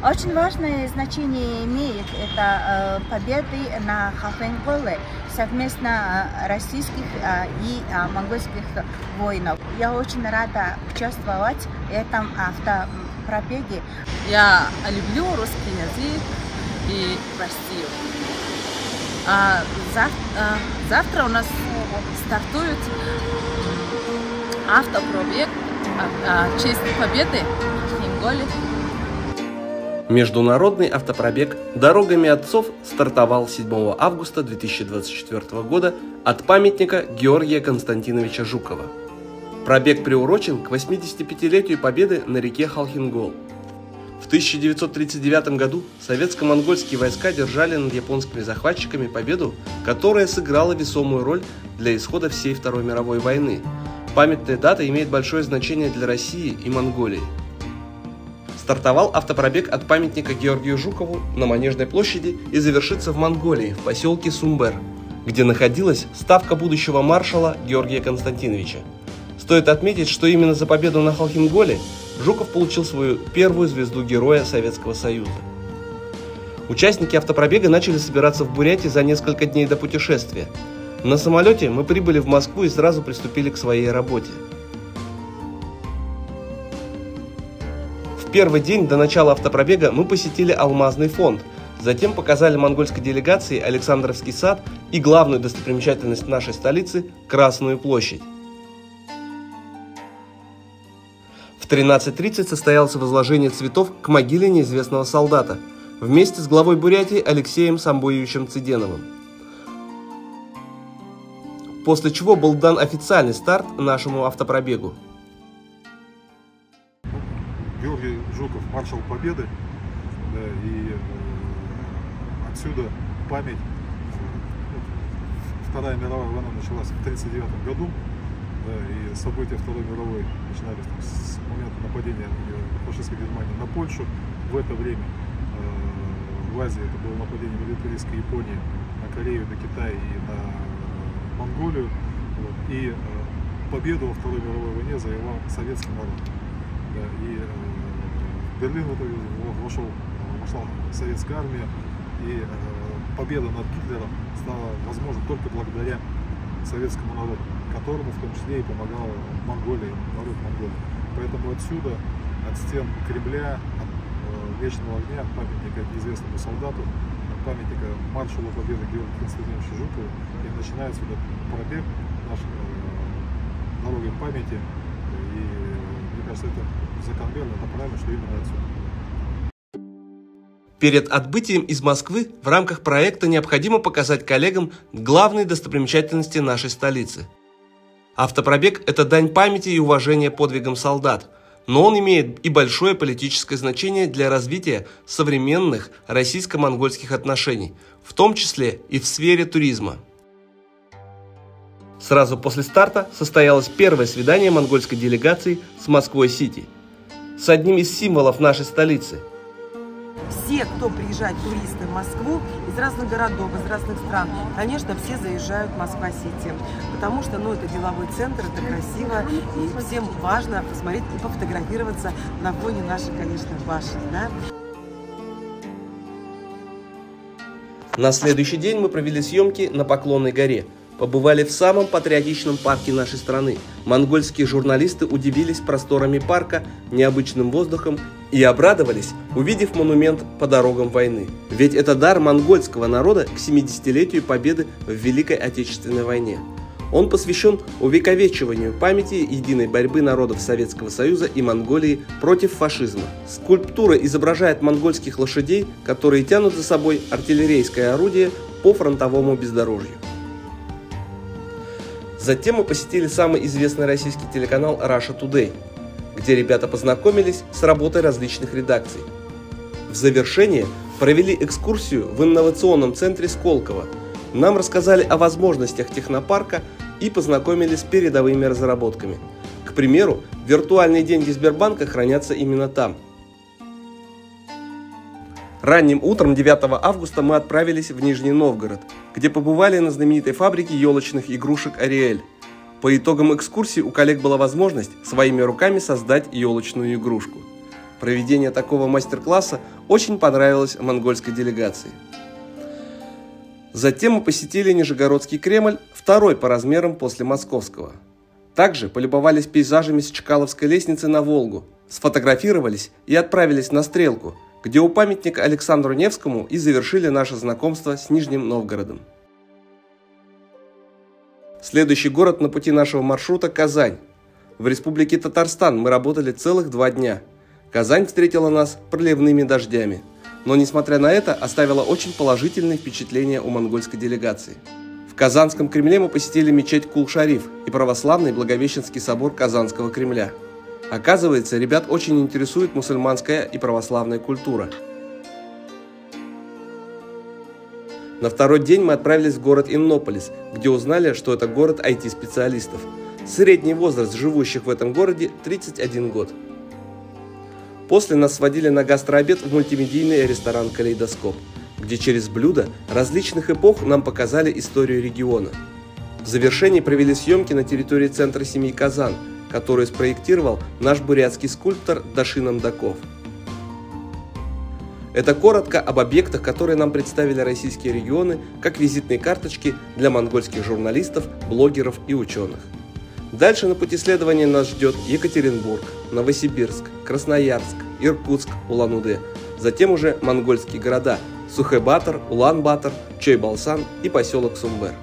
Очень важное значение имеет это победы на Халхин-Голе совместно российских и монгольских воинов. Я очень рада участвовать в этом автопробеге. Я люблю русский язык и Россию. Завтра у нас стартует автопробег в честь победы в Халхин-Голе. Международный автопробег «Дорогами отцов» стартовал 7 августа 2024 года от памятника Георгия Константиновича Жукова. Пробег приурочен к 85-летию победы на реке Халхин-Гол. В 1939 году советско-монгольские войска держали над японскими захватчиками победу, которая сыграла весомую роль для исхода всей Второй мировой войны. Памятная дата имеет большое значение для России и Монголии. Стартовал автопробег от памятника Георгию Жукову на Манежной площади и завершится в Монголии, в поселке Сумбер, где находилась ставка будущего маршала Георгия Константиновича. Стоит отметить, что именно за победу на Халхин-Голе Жуков получил свою первую звезду Героя Советского Союза. Участники автопробега начали собираться в Бурятии за несколько дней до путешествия. На самолете мы прибыли в Москву и сразу приступили к своей работе. В первый день до начала автопробега мы посетили Алмазный фонд, затем показали монгольской делегации Александровский сад и главную достопримечательность нашей столицы – Красную площадь. В 13:30 состоялось возложение цветов к могиле неизвестного солдата вместе с главой Бурятии Алексеем Самбуевичем Цыденовым. После чего был дан официальный старт нашему автопробегу. Георгий Жуков, маршал Победы, да, и отсюда память. Вторая мировая война началась в 1939 году, да, и события Второй мировой начинались с момента нападения фашистской Германии на Польшу. В это время в Азии это было нападение милитаристской Японии на Корею, на Китай и на Монголию. Вот, и победу во Второй мировой войне завоевал советский народ. Да, и в Берлин вошла советская армия, и победа над Гитлером стала возможна только благодаря советскому народу, которому в том числе и помогал Монголия, народ Монголии. Поэтому отсюда, от стен Кремля, от Вечного огня, от памятника неизвестному солдату, от памятника маршалу Победы Георгию Константиновичу Жукову, и начинается этот пробег нашей дорогой памяти. И мне кажется, это закономерно, это правильно, что именно отсюда. Перед отбытием из Москвы в рамках проекта необходимо показать коллегам главные достопримечательности нашей столицы. Автопробег – это дань памяти и уважения подвигам солдат, но он имеет и большое политическое значение для развития современных российско-монгольских отношений, в том числе и в сфере туризма. Сразу после старта состоялось первое свидание монгольской делегации с Москвой-Сити, с одним из символов нашей столицы. Все, кто приезжает, туристы в Москву из разных городов, из разных стран, конечно, все заезжают в Москва-Сити, потому что, это деловой центр, это красиво, и всем важно посмотреть и пофотографироваться на фоне нашей, конечно, башни, да. На следующий день мы провели съемки на Поклонной горе. Побывали в самом патриотичном парке нашей страны. Монгольские журналисты удивились просторами парка, необычным воздухом и обрадовались, увидев монумент по дорогам войны. Ведь это дар монгольского народа к 70-летию победы в Великой Отечественной войне. Он посвящен увековечиванию памяти единой борьбы народов Советского Союза и Монголии против фашизма. Скульптура изображает монгольских лошадей, которые тянут за собой артиллерийское орудие по фронтовому бездорожью. Затем мы посетили самый известный российский телеканал Russia Today, где ребята познакомились с работой различных редакций. В завершение провели экскурсию в инновационном центре Сколково. Нам рассказали о возможностях технопарка и познакомились с передовыми разработками. К примеру, виртуальные деньги Сбербанка хранятся именно там. Ранним утром 9 августа мы отправились в Нижний Новгород, где побывали на знаменитой фабрике елочных игрушек «Ариэль». По итогам экскурсии у коллег была возможность своими руками создать елочную игрушку. Проведение такого мастер-класса очень понравилось монгольской делегации. Затем мы посетили Нижегородский Кремль, второй по размерам после московского. Также полюбовались пейзажами с Чкаловской лестницы на Волгу, сфотографировались и отправились на Стрелку, где у памятника Александру Невскому и завершили наше знакомство с Нижним Новгородом. Следующий город на пути нашего маршрута – Казань. В Республике Татарстан мы работали целых 2 дня. Казань встретила нас проливными дождями, но, несмотря на это, оставила очень положительные впечатления у монгольской делегации. В Казанском Кремле мы посетили мечеть Кул-Шариф и православный Благовещенский собор Казанского Кремля. Оказывается, ребят очень интересует мусульманская и православная культура. На второй день мы отправились в город Иннополис, где узнали, что это город IT-специалистов. Средний возраст живущих в этом городе – 31 год. После нас сводили на гастрообед в мультимедийный ресторан «Калейдоскоп», где через блюда различных эпох нам показали историю региона. В завершении провели съемки на территории центра семьи Казан, которую спроектировал наш бурятский скульптор Дашин Амдаков. Это коротко об объектах, которые нам представили российские регионы, как визитные карточки для монгольских журналистов, блогеров и ученых. Дальше на пути следования нас ждет Екатеринбург, Новосибирск, Красноярск, Иркутск, Улан-Удэ. Затем уже монгольские города – Сухэ-Батор, Улан-Батор, Чойбалсан и поселок Сумбэр.